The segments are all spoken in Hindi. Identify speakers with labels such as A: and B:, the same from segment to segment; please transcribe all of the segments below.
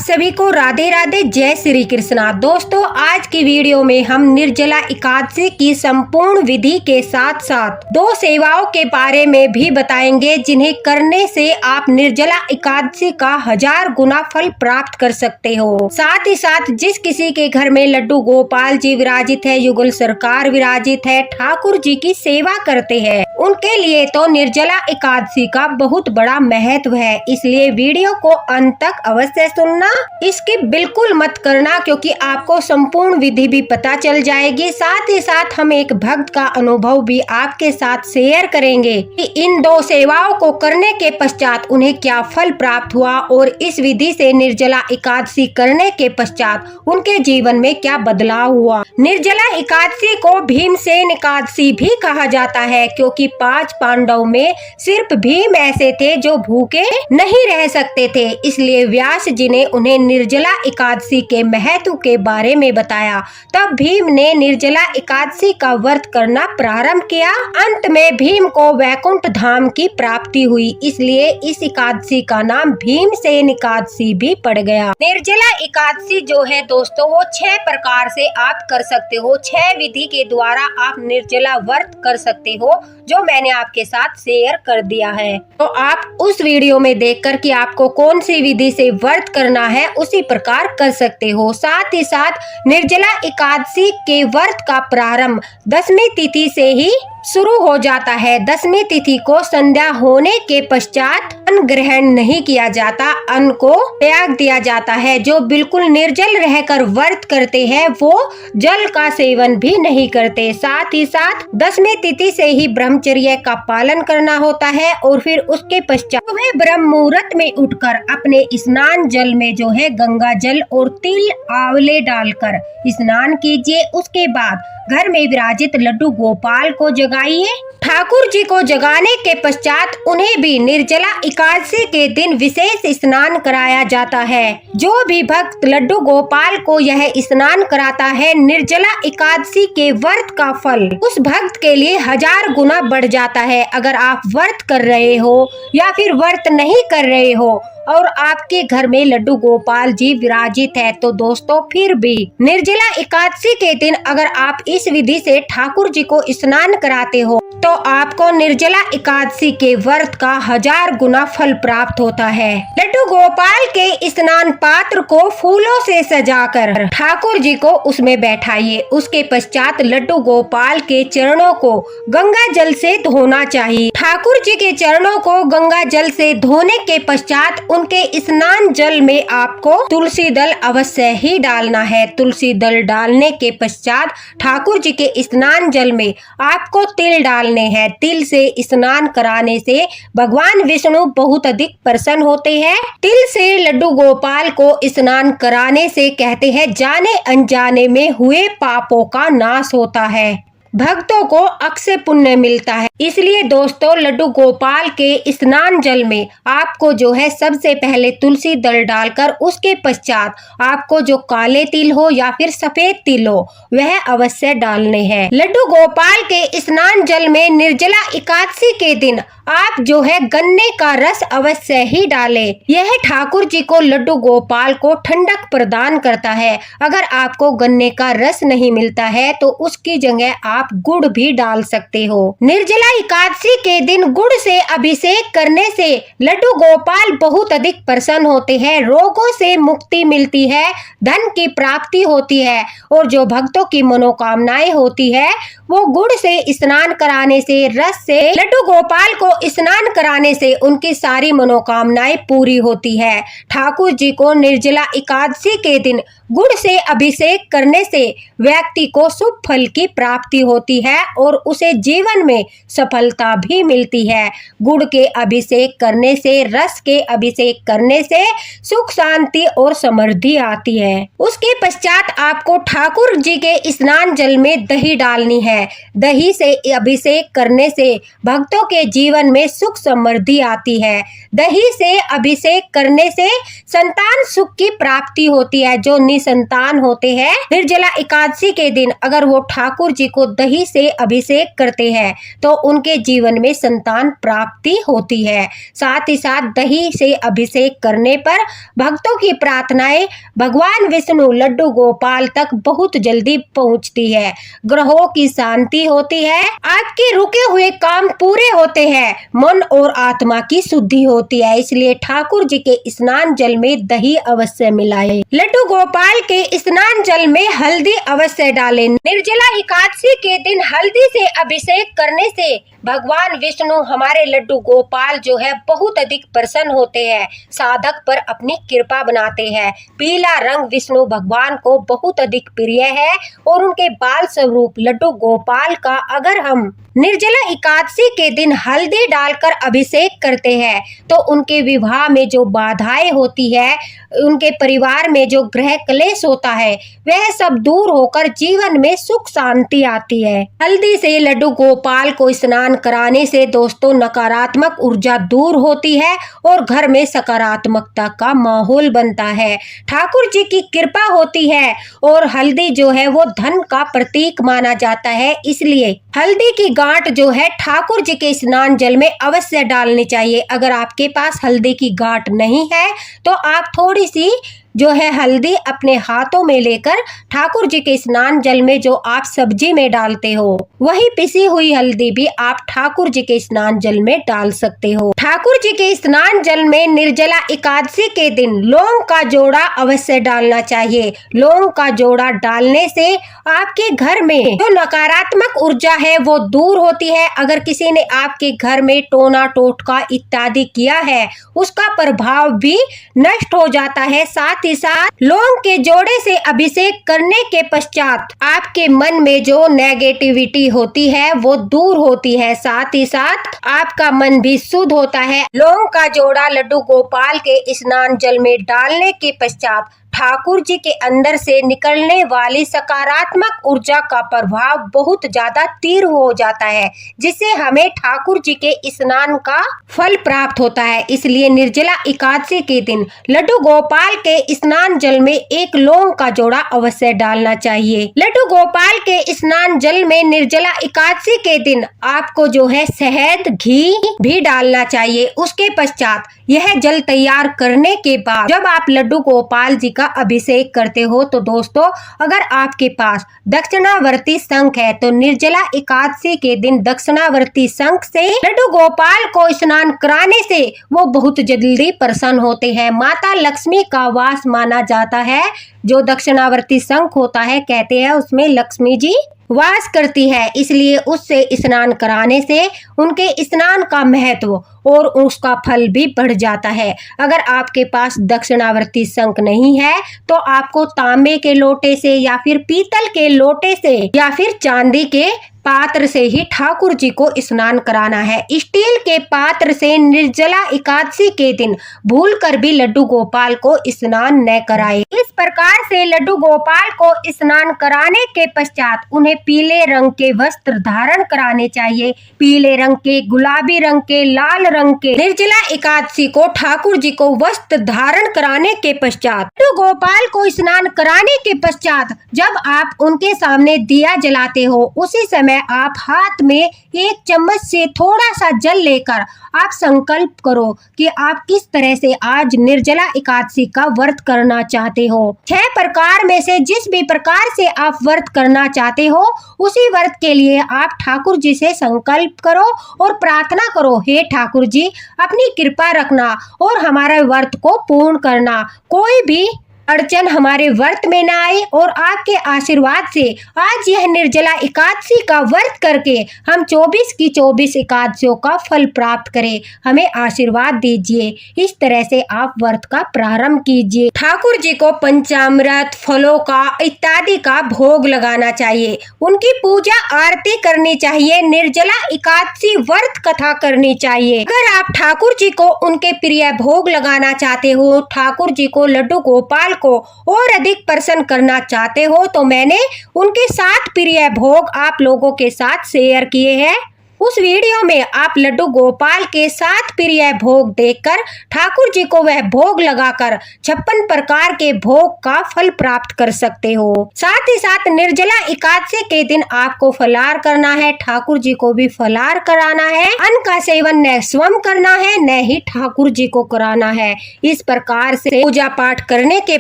A: सभी को राधे राधे, जय श्री कृष्णा। दोस्तों, आज की वीडियो में हम निर्जला एकादशी की संपूर्ण विधि के साथ साथ 2 सेवाओं के बारे में भी बताएंगे जिन्हें करने से आप निर्जला एकादशी का 1000 गुना फल प्राप्त कर सकते हो। साथ ही साथ जिस किसी के घर में लड्डू गोपाल जी विराजित है, युगल सरकार विराजित है, ठाकुर जी की सेवा करते हैं, उनके लिए तो निर्जला एकादशी का बहुत बड़ा महत्व है। इसलिए वीडियो को अंत तक अवश्य सुनना, इसकी बिल्कुल मत करना, क्योंकि आपको संपूर्ण विधि भी पता चल जाएगी। साथ ही साथ हम एक भक्त का अनुभव भी आपके साथ शेयर करेंगे कि इन 2 सेवाओं को करने के पश्चात उन्हें क्या फल प्राप्त हुआ और इस विधि से निर्जला एकादशी करने के पश्चात उनके जीवन में क्या बदलाव हुआ। निर्जला एकादशी को भीमसेन एकादशी भी कहा जाता है, क्योंकि 5 पांडव में सिर्फ भीम ऐसे थे जो भूखे नहीं रह सकते थे। इसलिए व्यास जी ने उन्हें निर्जला एकादशी के महत्व के बारे में बताया। तब भीम ने निर्जला एकादशी का व्रत करना प्रारंभ किया। अंत में भीम को वैकुंठ धाम की प्राप्ति हुई, इसलिए इस एकादशी का नाम भीमसेन एकादशी भी पड़ गया। निर्जला एकादशी जो है दोस्तों, वो 6 प्रकार से आप कर सकते हो। 6 विधि के द्वारा आप निर्जला व्रत कर सकते हो, जो मैंने आपके साथ शेयर कर दिया है। तो आप उस वीडियो में देखकर कि आपको कौन सी विधि से व्रत करना है उसी प्रकार कर सकते हो। साथ ही साथ निर्जला एकादशी के व्रत का प्रारंभ 10वीं तिथि से ही शुरू हो जाता है। 10वीं तिथि को संध्या होने के पश्चात अन्न ग्रहण नहीं किया जाता, अन्न को त्याग दिया जाता है। जो बिल्कुल निर्जल रहकर व्रत करते हैं वो जल का सेवन भी नहीं करते। साथ ही साथ 10वीं तिथि से ही ब्रह्मचर्य का पालन करना होता है और फिर उसके पश्चात सुबह ब्रह्म मुहूर्त में उठकर अपने स्नान जल में जो है गंगा जल और तिल आंवले डालकर स्नान कीजिए। उसके बाद घर में विराजित लड्डू गोपाल को जगाइए। ठाकुर जी को जगाने के पश्चात उन्हें भी निर्जला एकादशी के दिन विशेष स्नान कराया जाता है। जो भी भक्त लड्डू गोपाल को यह स्नान कराता है, निर्जला एकादशी के व्रत का फल उस भक्त के लिए 1000 गुना बढ़ जाता है। अगर आप व्रत कर रहे हो या फिर व्रत नहीं कर रहे हो और आपके घर में लड्डू गोपाल जी विराजित है, तो दोस्तों फिर भी निर्जला एकादशी के दिन अगर आप इस विधि से ठाकुर जी को स्नान कराते हो तो आपको निर्जला एकादशी के व्रत का 1000 गुना फल प्राप्त होता है। लड्डू गोपाल के स्नान पात्र को फूलों से सजाकर ठाकुर जी को उसमें बैठाइए। उसके पश्चात लड्डू गोपाल के चरणों को गंगा जल से धोना चाहिए। ठाकुर जी के चरणों को गंगा जल से धोने के पश्चात उनके स्नान जल में आपको तुलसी दल अवश्य ही डालना है। तुलसी दल डालने के पश्चात ठाकुर जी के स्नान जल में आपको तिल डालने हैं। तिल से स्नान कराने से भगवान विष्णु बहुत अधिक प्रसन्न होते हैं। तिल से लड्डू गोपाल को स्नान कराने से कहते हैं जाने अनजाने में हुए पापों का नाश होता है, भक्तों को अक्षय पुण्य मिलता है। इसलिए दोस्तों लड्डू गोपाल के स्नान जल में आपको जो है सबसे पहले तुलसी दल डालकर उसके पश्चात आपको जो काले तिल हो या फिर सफेद तिल हो वह अवश्य डालने हैं। लड्डू गोपाल के स्नान जल में निर्जला एकादशी के दिन आप जो है गन्ने का रस अवश्य ही डालें। यह ठाकुर जी को लड्डू गोपाल को ठंडक प्रदान करता है। अगर आपको गन्ने का रस नहीं मिलता है तो उसकी जगह आप गुड़ भी डाल सकते हो। निर्जला एकादशी के दिन गुड़ से अभिषेक करने से लड्डू गोपाल बहुत अधिक प्रसन्न होते हैं, रोगों से मुक्ति मिलती है, धन की प्राप्ति होती है और जो भक्तों की मनोकामनाएं होती है वो गुड़ से स्नान कराने से, रस से लड्डू गोपाल को स्नान कराने से उनकी सारी मनोकामनाएं पूरी होती है। ठाकुर जी को निर्जला एकादशी के दिन गुड़ से अभिषेक करने से व्यक्ति को शुभ फल की प्राप्ति होती है और उसे जीवन में सफलता भी मिलती है। गुड़ के अभिषेक करने से, रस के अभिषेक करने से सुख शांति और समृद्धि आती है। उसके पश्चात आपको ठाकुर जी के स्नान जल में दही डालनी है। दही से अभिषेक करने से भक्तों के जीवन में सुख समृद्धि आती है। दही से अभिषेक करने से संतान सुख की प्राप्ति होती है। जो निसंतान होते हैं निर्जला एकादशी के दिन अगर वो ठाकुर जी को दही से अभिषेक करते हैं तो उनके जीवन में संतान प्राप्ति होती है। साथ ही साथ दही से अभिषेक करने पर भक्तों की प्रार्थनाएं भगवान विष्णु लड्डू गोपाल तक बहुत जल्दी पहुंचती है। ग्रहों की शांति होती है, आपके रुके हुए काम पूरे होते हैं, मन और आत्मा की शुद्धि होती है। इसलिए ठाकुर जी के स्नान जल में दही अवश्य मिलाएं। लड्डू गोपाल के स्नान जल में हल्दी अवश्य डालें। निर्जला एकादशी के दिन हल्दी से अभिषेक करने से भगवान विष्णु हमारे लड्डू गोपाल जो है बहुत अधिक प्रसन्न होते हैं, साधक पर अपनी कृपा बनाते हैं। पीला रंग विष्णु भगवान को बहुत अधिक प्रिय है और उनके बाल स्वरूप लड्डू गोपाल का अगर हम निर्जला एकादशी के दिन हल्दी डालकर अभिषेक करते हैं तो उनके विवाह में जो बाधाएं होती है, उनके परिवार में जो ग्रह क्लेश होता है, वह सब दूर होकर जीवन में सुख शांति आती है। हल्दी से लड्डू गोपाल को स्नान कराने से दोस्तों नकारात्मक ऊर्जा दूर होती है और घर में सकारात्मकता का माहौल बनता है। ठाकुर जी की कृपा होती है और हल्दी जो है वो धन का प्रतीक माना जाता है। इसलिए हल्दी की गांठ जो है ठाकुर जी के स्नान जल में अवश्य डालनी चाहिए। अगर आपके पास हल्दी की गांठ नहीं है तो आप थोड़ी सी जो है हल्दी अपने हाथों में लेकर ठाकुर जी के स्नान जल में जो आप सब्जी में डालते हो वही पिसी हुई हल्दी भी आप ठाकुर जी के स्नान जल में डाल सकते हो। ठाकुर जी के स्नान जल में निर्जला एकादशी के दिन लौंग का जोड़ा अवश्य डालना चाहिए। लौंग का जोड़ा डालने से आपके घर में जो नकारात्मक ऊर्जा है वो दूर होती है। अगर किसी ने आपके घर में टोना टोटका इत्यादि किया है उसका प्रभाव भी नष्ट हो जाता है। साथ ही साथ लौंग के जोड़े से अभिषेक करने के पश्चात आपके मन में जो नेगेटिविटी होती है वो दूर होती है। साथ ही साथ आपका मन भी शुद्ध होता है। लौंग का जोड़ा लड्डू गोपाल के स्नान जल में डालने के पश्चात ठाकुर जी के अंदर से निकलने वाली सकारात्मक ऊर्जा का प्रभाव बहुत ज्यादा तीव्र हो जाता है, जिससे हमें ठाकुर जी के स्नान का फल प्राप्त होता है। इसलिए निर्जला एकादशी के दिन लड्डू गोपाल के स्नान जल में एक लौंग का जोड़ा अवश्य डालना चाहिए। लड्डू गोपाल के स्नान जल में निर्जला एकादशी के दिन आपको जो है शहद घी भी डालना चाहिए। उसके पश्चात यह जल तैयार करने के बाद जब आप लड्डू गोपाल जी का अभिषेक करते हो तो दोस्तों अगर आपके पास दक्षिणावर्ती शंख है तो निर्जला एकादशी के दिन दक्षिणावर्ती शंख से लड्डू गोपाल को स्नान कराने से वो बहुत जल्दी प्रसन्न होते हैं। माता लक्ष्मी का वास माना जाता है। जो दक्षिणावर्ती शंख होता है कहते हैं उसमें लक्ष्मी जी वास करती है, इसलिए उससे स्नान कराने से उनके स्नान का महत्व और उसका फल भी बढ़ जाता है। अगर आपके पास दक्षिणावर्ती शंख नहीं है तो आपको तांबे के लोटे से या फिर पीतल के लोटे से या फिर चांदी के पात्र से ही ठाकुर जी को स्नान कराना है। स्टील के पात्र से निर्जला एकादशी के दिन भूलकर भी लड्डू गोपाल को स्नान न कराए। इस प्रकार से लड्डू गोपाल को स्नान कराने के पश्चात उन्हें पीले रंग के वस्त्र धारण कराने चाहिए। पीले रंग के, गुलाबी रंग के, लाल रंग के निर्जला एकादशी को ठाकुर जी को वस्त्र धारण कराने के पश्चात लड्डू गोपाल को स्नान कराने के पश्चात जब आप उनके सामने दिया जलाते हो उसी समय आप हाथ में एक चम्मच से थोड़ा सा जल लेकर आप संकल्प करो कि आप किस तरह से आज निर्जला एकादशी का व्रत करना चाहते हो। 6 प्रकार में से जिस भी प्रकार से आप व्रत करना चाहते हो उसी व्रत के लिए आप ठाकुर जी से संकल्प करो और प्रार्थना करो, हे ठाकुर जी अपनी कृपा रखना और हमारे व्रत को पूर्ण करना। कोई भी अड़चन हमारे व्रत में न आए और आपके आशीर्वाद से आज यह निर्जला एकादशी का व्रत करके हम 24 की 24 एकादशियों का फल प्राप्त करें। हमें आशीर्वाद दीजिए। इस तरह से आप व्रत का प्रारंभ कीजिए। ठाकुर जी को पंचामृत, फलों का इत्यादि का भोग लगाना चाहिए। उनकी पूजा आरती करनी चाहिए। निर्जला एकादशी व्रत कथा करनी चाहिए। अगर आप ठाकुर जी को उनके प्रिय भोग लगाना चाहते हो, ठाकुर जी को लड्डू गोपाल को और अधिक प्रसन्न करना चाहते हो तो मैंने उनके 7 प्रिय भोग आप लोगों के साथ शेयर किए हैं। उस वीडियो में आप लड्डू गोपाल के साथ प्रिय भोग देखकर ठाकुर जी को वह भोग लगाकर 56 प्रकार के भोग का फल प्राप्त कर सकते हो। साथ ही साथ निर्जला एकादशी के दिन आपको फलाहार करना है, ठाकुर जी को भी फलाहार कराना है। अन्न का सेवन न स्वयं करना है न ही ठाकुर जी को कराना है। इस प्रकार से पूजा पाठ करने के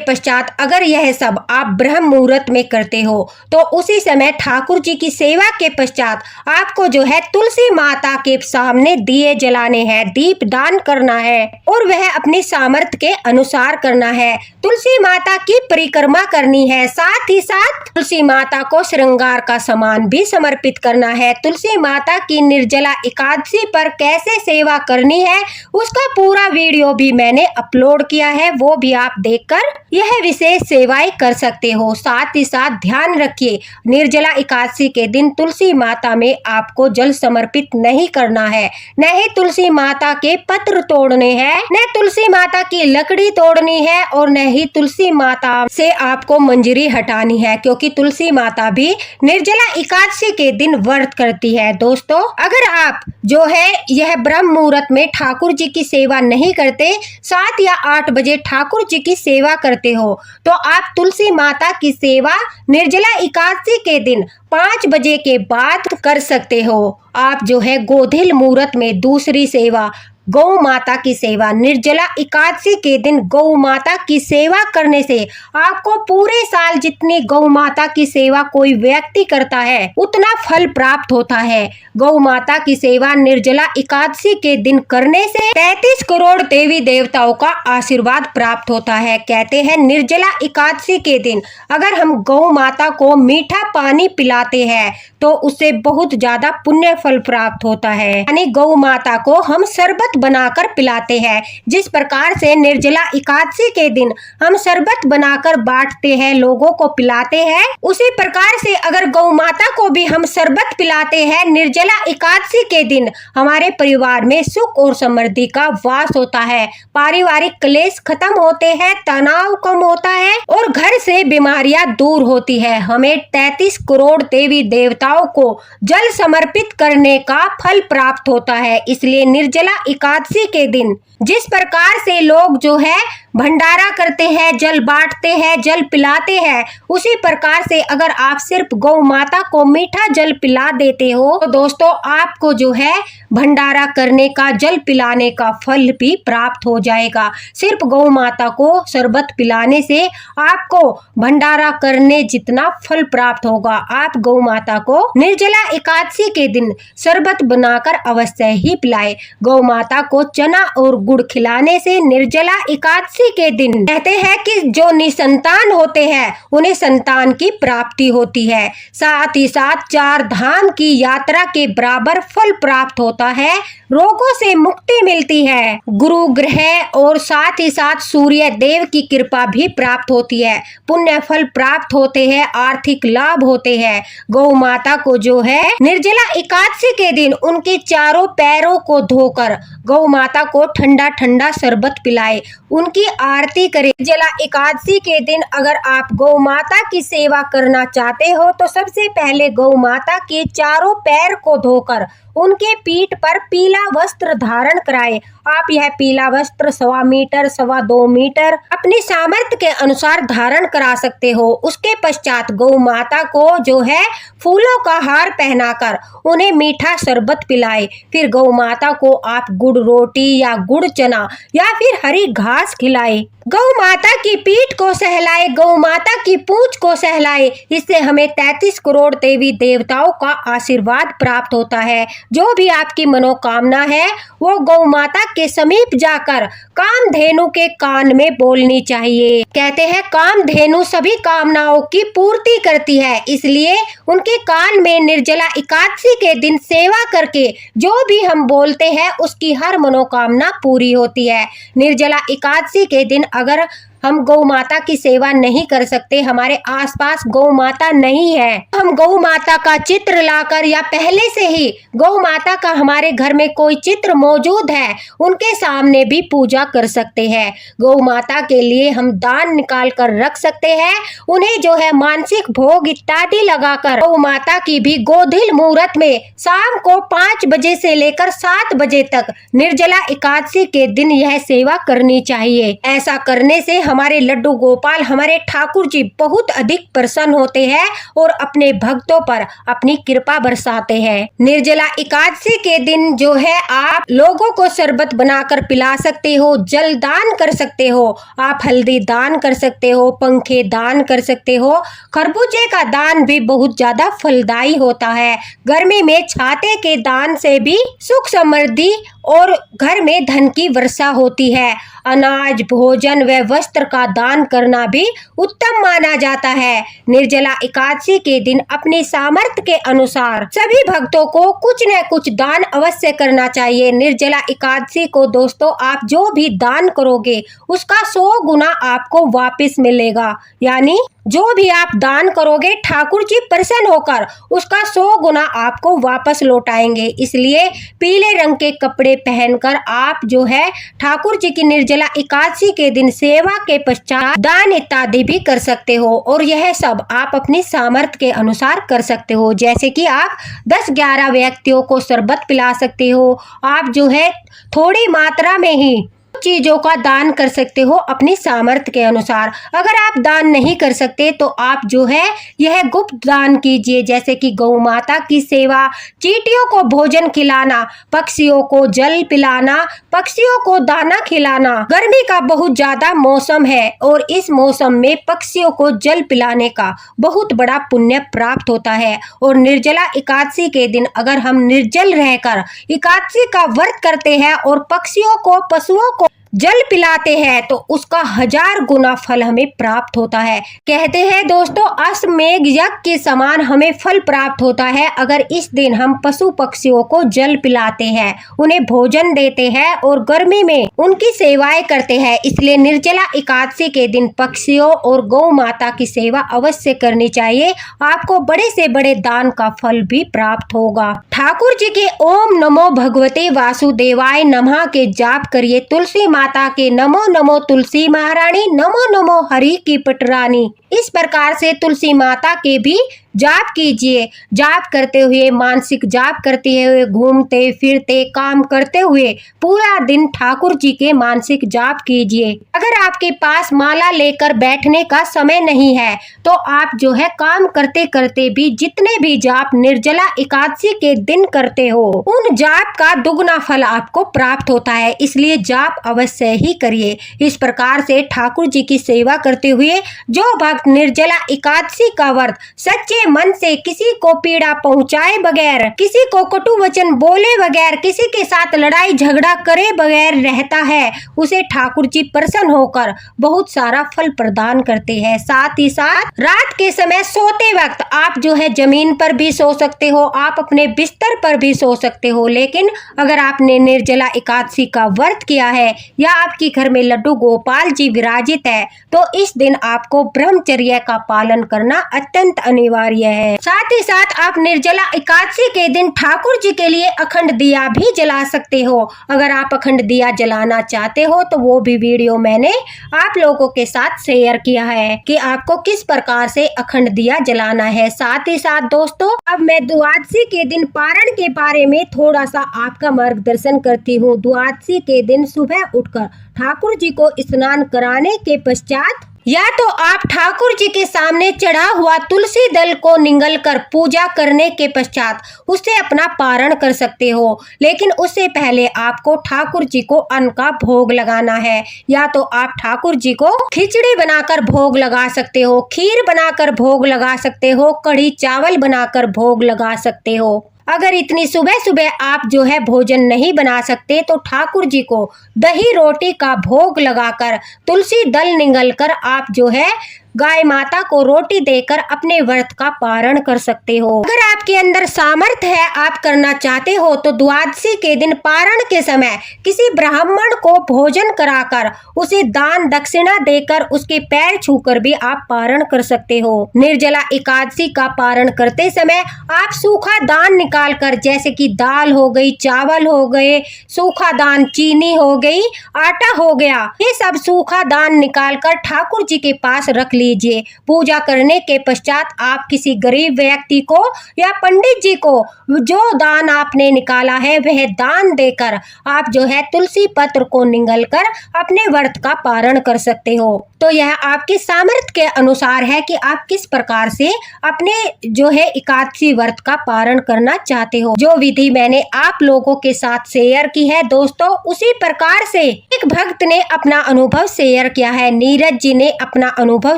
A: पश्चात अगर यह सब आप ब्रह्म मुहूर्त में करते हो तो उसी समय ठाकुर जी की सेवा के पश्चात आपको जो है तुलसी माता के सामने दिए जलाने हैं, दीप दान करना है और वह अपनी सामर्थ्य के अनुसार करना है। तुलसी माता की परिक्रमा करनी है, साथ ही साथ तुलसी माता को श्रृंगार का सामान भी समर्पित करना है। तुलसी माता की निर्जला एकादशी पर कैसे सेवा करनी है उसका पूरा वीडियो भी मैंने अपलोड किया है, वो भी आप देखकर यह विशेष सेवाएं कर सकते हो। साथ ही साथ ध्यान रखिए, निर्जला एकादशी के दिन तुलसी माता में आपको जल समर्पित नहीं करना है, न ही तुलसी माता के पत्र तोड़ने हैं, न तुलसी माता की लकड़ी तोड़नी है और न ही तुलसी माता से आपको मंजरी हटानी है, क्योंकि तुलसी माता भी निर्जला एकादशी के दिन व्रत करती है। दोस्तों, अगर आप जो है यह ब्रह्म मुहूर्त में ठाकुर जी की सेवा नहीं करते, 7 या 8 बजे ठाकुर जी की सेवा करते हो, तो आप तुलसी माता की सेवा निर्जला एकादशी के दिन 5 बजे के बाद कर सकते हो। आप जो है गोधिल मुहूर्त में दूसरी सेवा गौ माता की सेवा, निर्जला एकादशी के दिन गौ माता की सेवा करने से आपको पूरे साल जितनी गौ माता की सेवा कोई व्यक्ति करता है उतना फल प्राप्त होता है। गौ माता की सेवा निर्जला एकादशी के दिन करने से 33 करोड़ देवी देवताओं का आशीर्वाद प्राप्त होता है। कहते हैं निर्जला एकादशी के दिन अगर हम गौ माता को मीठा पानी पिलाते हैं तो उससे बहुत ज्यादा पुण्य फल प्राप्त होता है। यानी गौ माता को हम शरबत बनाकर पिलाते हैं। जिस प्रकार से निर्जला एकादशी के दिन हम शरबत बनाकर बांटते हैं, लोगों को पिलाते हैं, उसी प्रकार से अगर गौ माता को भी हम शरबत पिलाते हैं निर्जला एकादशी के दिन, हमारे परिवार में सुख और समृद्धि का वास होता है, पारिवारिक क्लेश खत्म होते हैं, तनाव कम होता है और घर से बीमारियां दूर होती है। हमें 33 करोड़ देवी देवताओं को जल समर्पित करने का फल प्राप्त होता है। इसलिए निर्जला एकादशी के दिन जिस प्रकार से लोग जो है भंडारा करते हैं, जल बांटते हैं, जल पिलाते हैं, उसी प्रकार से अगर आप सिर्फ गौ माता को मीठा जल पिला देते हो तो दोस्तों आपको जो है भंडारा करने का, जल पिलाने का फल भी प्राप्त हो जाएगा। सिर्फ गौ माता को शरबत पिलाने से आपको भंडारा करने जितना फल प्राप्त होगा। आप गौ माता को निर्जला एकादशी के दिन शरबत बनाकर अवश्य ही पिलाए। गौ माता को चना और गुड़ खिलाने से निर्जला एकादशी के दिन कहते हैं कि जो निसंतान होते हैं उन्हें संतान की प्राप्ति होती है। साथ ही साथ 4 धाम की यात्रा के बराबर फल प्राप्त होता है, रोगों से मुक्ति मिलती है, गुरु ग्रह और साथ ही साथ सूर्य देव की कृपा भी प्राप्त होती है, पुण्य फल प्राप्त होते हैं, आर्थिक लाभ होते हैं। गौ माता को जो है निर्जला एकादशी के दिन उनके चारों पैरों को धोकर गौ माता को ठंडा ठंडा शरबत पिलाए, उनकी आरती करें। निर्जला एकादशी के दिन अगर आप गौ माता की सेवा करना चाहते हो तो सबसे पहले गौ माता के चारों पैर को धोकर उनके पीठ पर पीला वस्त्र धारण कराएं। आप यह पीला वस्त्र 1.25 मीटर, 2.25 मीटर अपनी सामर्थ्य के अनुसार धारण करा सकते हो। उसके पश्चात गौ माता को जो है फूलों का हार पहनाकर उन्हें मीठा शरबत पिलाए। फिर गौ माता को आप गुड़ रोटी या गुड़ चना या फिर हरी घास खिलाए। गौ माता की पीठ को सहलाए, गौ माता की पूंछ को सहलाए। इससे हमें 33 करोड़ देवी देवताओं का आशीर्वाद प्राप्त होता है। जो भी आपकी मनोकामना है वो गौ माता के समीप जाकर कामधेनु के कान में बोलनी चाहिए। कहते हैं कामधेनु सभी कामनाओं की पूर्ति करती है, इसलिए उनके कान में निर्जला एकादशी के दिन सेवा करके जो भी हम बोलते हैं उसकी हर मनोकामना पूरी होती है। निर्जला एकादशी के दिन अगर हम गौ माता की सेवा नहीं कर सकते, हमारे आसपास गौ माता नहीं है, हम गौ माता का चित्र लाकर या पहले से ही गौ माता का हमारे घर में कोई चित्र मौजूद है उनके सामने भी पूजा कर सकते हैं। गौ माता के लिए हम दान निकाल कर रख सकते हैं। उन्हें जो है मानसिक भोग इत्यादि लगाकर गौ माता की भी गोधील मुहूर्त में शाम को 5 बजे से लेकर 7 बजे तक निर्जला एकादशी के दिन यह सेवा करनी चाहिए। ऐसा करने से हमारे लड्डू गोपाल, हमारे ठाकुर जी बहुत अधिक प्रसन्न होते हैं और अपने भक्तों पर अपनी कृपा बरसाते हैं। निर्जला एकादशी के दिन जो है आप लोगों को शरबत बनाकर पिला सकते हो, जल दान कर सकते हो, आप हल्दी दान कर सकते हो, पंखे दान कर सकते हो। खरबूजे का दान भी बहुत ज्यादा फलदायी होता है। गर्मी में छाते के दान से भी सुख समृद्धि और घर में धन की वर्षा होती है। अनाज, भोजन व वस्त्र का दान करना भी उत्तम माना जाता है। निर्जला एकादशी के दिन अपनी सामर्थ्य के अनुसार सभी भक्तों को कुछ न कुछ दान अवश्य करना चाहिए। निर्जला एकादशी को दोस्तों आप जो भी दान करोगे उसका 100 गुना आपको वापस मिलेगा। यानी जो भी आप दान करोगे ठाकुर जी प्रसन्न होकर उसका 100 गुना आपको वापस लौटाएंगे। इसलिए पीले रंग के कपड़े पहनकर आप जो है ठाकुर जी की निर्जला एकादशी के दिन सेवा के पश्चात दान इत्यादि भी कर सकते हो। और यह सब आप अपनी सामर्थ्य के अनुसार कर सकते हो। जैसे कि आप 10-11 व्यक्तियों को शरबत पिला सकते हो। आप जो है थोड़ी मात्रा में ही चीजों का दान कर सकते हो अपनी सामर्थ्य के अनुसार। अगर आप दान नहीं कर सकते तो आप जो है यह गुप्त दान कीजिए, जैसे कि गौ माता की सेवा, चींटियों को भोजन खिलाना, पक्षियों को जल पिलाना, पक्षियों को दाना खिलाना। गर्मी का बहुत ज्यादा मौसम है और इस मौसम में पक्षियों को जल पिलाने का बहुत बड़ा पुण्य प्राप्त होता है। और निर्जला एकादशी के दिन अगर हम निर्जल रहकर एकादशी का व्रत करते हैं और पक्षियों को, पशुओं को जल पिलाते हैं तो उसका 1000 गुना फल हमें प्राप्त होता है। कहते हैं दोस्तों अश्वमेघ यज्ञ के समान हमें फल प्राप्त होता है अगर इस दिन हम पशु पक्षियों को जल पिलाते हैं, उन्हें भोजन देते हैं और गर्मी में उनकी सेवाएं करते हैं। इसलिए निर्जला एकादशी के दिन पक्षियों और गौ माता की सेवा अवश्य करनी चाहिए। आपको बड़े से बड़े दान का फल भी प्राप्त होगा। ठाकुर जी के ओम नमो भगवते वासुदेवाय नमः के जाप करिए। तुलसी माता के नमो नमो तुलसी महारानी, नमो नमो हरि की पटरानी। इस प्रकार से तुलसी माता के भी जाप कीजिए। जाप करते हुए, मानसिक जाप करते हुए, घूमते फिरते काम करते हुए पूरा दिन ठाकुर जी के मानसिक जाप कीजिए। अगर आपके पास माला लेकर बैठने का समय नहीं है तो आप जो है काम करते करते भी जितने भी जाप निर्जला एकादशी के दिन करते हो उन जाप का दुगना फल आपको प्राप्त होता है। इसलिए जाप अवश्य ही करिए। इस प्रकार से ठाकुर जी की सेवा करते हुए जो भक्त निर्जला एकादशी का व्रत सच्चे मन से, किसी को पीड़ा पहुंचाए बगैर, किसी को कटु वचन बोले बगैर, किसी के साथ लड़ाई झगड़ा करे बगैर रहता है, उसे ठाकुर जी प्रसन्न होकर बहुत सारा फल प्रदान करते हैं। साथ ही साथ रात के समय सोते वक्त आप जो है जमीन पर भी सो सकते हो, आप अपने बिस्तर पर भी सो सकते हो। लेकिन अगर आपने निर्जला एकादशी का व्रत किया है या आपके घर में लड्डू गोपाल जी विराजित है तो इस दिन आपको ब्रह्मचर्य का पालन करना अत्यंत अनिवार्य है। साथ ही साथ आप निर्जला एकादशी के दिन ठाकुर जी के लिए अखंड दिया भी जला सकते हो। अगर आप अखंड दिया जलाना चाहते हो तो वो भी वीडियो मैंने आप लोगों के साथ शेयर किया है कि आपको किस प्रकार से अखंड दिया जलाना है। साथ ही साथ दोस्तों अब मैं द्वादशी के दिन पारण के बारे में थोड़ा सा आपका मार्गदर्शन करती हूँ। द्वादशी के दिन सुबह उठकर ठाकुर जी को स्नान कराने के पश्चात या तो आप ठाकुर जी के सामने चढ़ा हुआ तुलसी दल को निगल कर पूजा करने के पश्चात उससे अपना पारण कर सकते हो। लेकिन उससे पहले आपको ठाकुर जी को अन्न का भोग लगाना है। या तो आप ठाकुर जी को खिचड़ी बनाकर भोग लगा सकते हो, खीर बनाकर भोग लगा सकते हो, कढ़ी चावल बनाकर भोग लगा सकते हो। अगर इतनी सुबह सुबह आप जो है भोजन नहीं बना सकते तो ठाकुर जी को दही रोटी का भोग लगाकर तुलसी दल निगल कर आप जो है गाय माता को रोटी देकर अपने व्रत का पारण कर सकते हो। अगर आपके अंदर सामर्थ्य है, आप करना चाहते हो, तो द्वादशी के दिन पारण के समय किसी ब्राह्मण को भोजन कराकर उसे दान दक्षिणा देकर उसके पैर छूकर भी आप पारण कर सकते हो। निर्जला एकादशी का पारण करते समय आप सूखा दान निकालकर, जैसे कि दाल हो गई, चावल हो गए, सूखा दान चीनी हो गई, आटा हो गया, ये सब सूखा दान निकालकर ठाकुर जी के पास रख लीजिए। पूजा करने के पश्चात आप किसी गरीब व्यक्ति को या पंडित जी को जो दान आपने निकाला है वह दान देकर आप जो है तुलसी पत्र को निगल कर अपने व्रत का पारण कर सकते हो। तो यह आपकी सामर्थ्य के अनुसार है कि आप किस प्रकार से अपने जो है एकादशी व्रत का पारण करना चाहते हो। जो विधि मैंने आप लोगों के साथ शेयर की है दोस्तों, उसी प्रकार से एक भक्त ने अपना अनुभव शेयर किया है। नीरज जी ने अपना अनुभव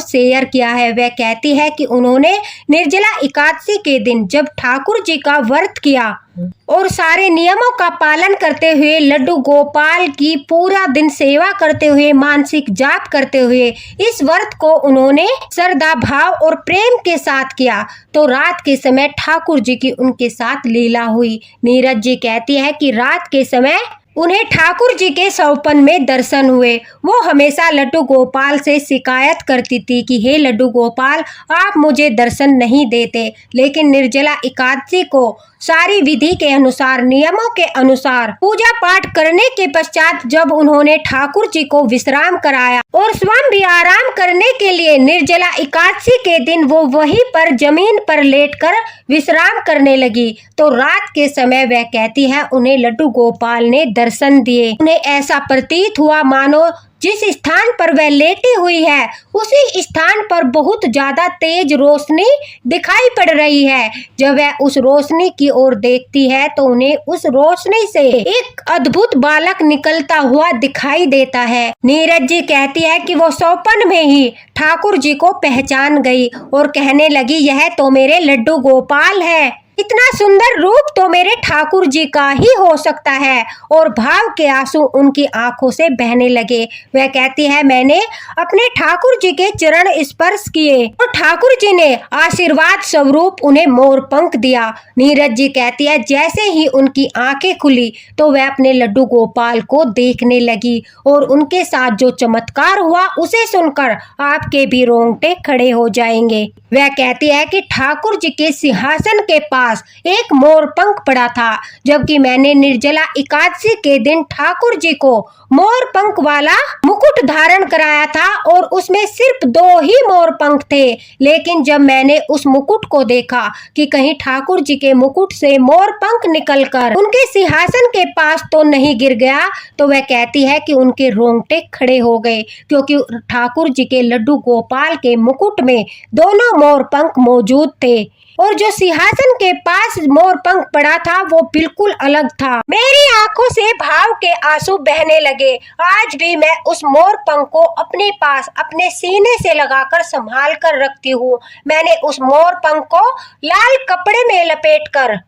A: शेयर किया है। वह कहती है कि उन्होंने निर्जला एकादशी के दिन जब ठाकुर जी का व्रत किया और सारे नियमों का पालन करते हुए, लड्डू गोपाल की पूरा दिन सेवा करते हुए, मानसिक जाप करते हुए इस व्रत को उन्होंने श्रद्धा भाव और प्रेम के साथ किया, तो रात के समय ठाकुर जी की उनके साथ लीला हुई। नीरज जी कहती है कि रात के समय उन्हें ठाकुर जी के सौपन में दर्शन हुए। वो हमेशा लड्डू गोपाल से शिकायत करती थी कि हे लड्डू गोपाल, आप मुझे दर्शन नहीं देते, लेकिन निर्जला एकादशी को सारी विधि के अनुसार, नियमों के अनुसार पूजा पाठ करने के पश्चात जब उन्होंने ठाकुर जी को विश्राम कराया और स्वयं भी आराम करने के लिए निर्जला एकादशी के दिन वो वहीं पर जमीन पर लेटकर विश्राम करने लगी, तो रात के समय वह कहती है उन्हें लड्डू गोपाल ने दर्शन दिए। उन्हें ऐसा प्रतीत हुआ मानो जिस स्थान पर वह लेटी हुई है उसी स्थान पर बहुत ज्यादा तेज रोशनी दिखाई पड़ रही है। जब वह उस रोशनी की ओर देखती है तो उन्हें उस रोशनी से एक अद्भुत बालक निकलता हुआ दिखाई देता है। नीरज जी कहती है कि वो सौपन में ही ठाकुर जी को पहचान गई और कहने लगी, यह तो मेरे लड्डू गोपाल है, इतना सुंदर रूप तो मेरे ठाकुर जी का ही हो सकता है। और भाव के आंसू उनकी आंखों से बहने लगे। वह कहती है, मैंने अपने ठाकुर जी के चरण स्पर्श किए और ठाकुर जी ने आशीर्वाद स्वरूप उन्हें मोर पंख दिया। नीरज जी कहती है, जैसे ही उनकी आंखें खुली तो वह अपने लड्डू गोपाल को देखने लगी और उनके साथ जो चमत्कार हुआ उसे सुनकर आपके भी रोंगटे खड़े हो जाएंगे। वह कहती है कि ठाकुर जी के सिंहासन के पास एक मोर पंख पड़ा था, जबकि मैंने निर्जला एकादशी के दिन ठाकुर जी को मोर पंख वाला मुकुट धारण कराया था और उसमें सिर्फ 2 ही मोर पंख थे। लेकिन जब मैंने उस मुकुट को देखा कि कहीं ठाकुर जी के मुकुट से मोर पंख निकलकर उनके सिंहासन के पास तो नहीं गिर गया, तो वह कहती है कि उनके रोंगटे खड़े हो गए, क्योंकि ठाकुर जी के लड्डू गोपाल के मुकुट में दोनों मोर पंख मौजूद थे और जो सिंहासन के पास मोर पंख पड़ा था वो बिल्कुल अलग था। मेरी आंखों से भाव के आंसू बहने लगे। आज भी मैं उस मोर पंख को अपने पास अपने सीने से लगाकर संभाल कर रखती हूँ। मैंने उस मोर पंख को लाल कपड़े में लपेटकर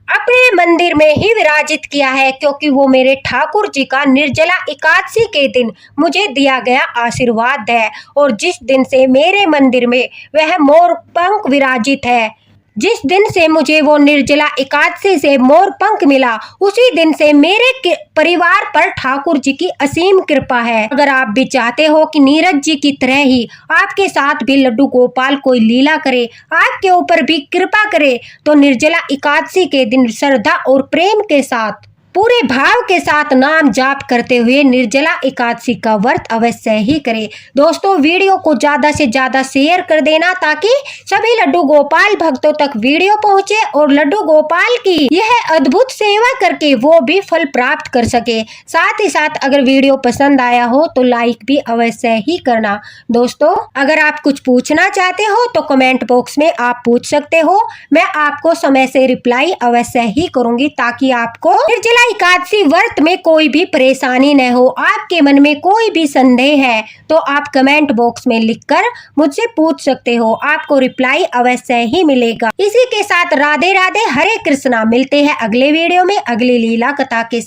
A: अपने मंदिर में ही विराजित किया है, क्योंकि वो मेरे ठाकुर जी का निर्जला एकादशी के दिन मुझे दिया गया आशीर्वाद है। और जिस दिन से मेरे मंदिर में वह मोर पंख विराजित है, जिस दिन से मुझे वो निर्जला एकादशी से मोर पंख मिला, उसी दिन से मेरे परिवार पर ठाकुर जी की असीम कृपा है। अगर आप भी चाहते हो कि नीरज जी की तरह ही आपके साथ भी लड्डू गोपाल कोई लीला करे, आपके ऊपर भी कृपा करे, तो निर्जला एकादशी के दिन श्रद्धा और प्रेम के साथ, पूरे भाव के साथ नाम जाप करते हुए निर्जला एकादशी का व्रत अवश्य ही करें। दोस्तों, वीडियो को ज्यादा से ज्यादा शेयर कर देना ताकि सभी लड्डू गोपाल भक्तों तक वीडियो पहुंचे और लड्डू गोपाल की यह अद्भुत सेवा करके वो भी फल प्राप्त कर सके। साथ ही साथ अगर वीडियो पसंद आया हो तो लाइक भी अवश्य ही करना। दोस्तों, अगर आप कुछ पूछना चाहते हो तो कमेंट बॉक्स में आप पूछ सकते हो। मैं आपको समय से रिप्लाई अवश्य ही करूंगी, ताकि आपको निर्जला एकादशी व्रत में कोई भी परेशानी न हो। आपके मन में कोई भी संदेह है तो आप कमेंट बॉक्स में लिखकर मुझसे पूछ सकते हो, आपको रिप्लाई अवश्य ही मिलेगा। इसी के साथ राधे राधे, हरे कृष्णा। मिलते हैं अगले वीडियो में अगली लीला कथा के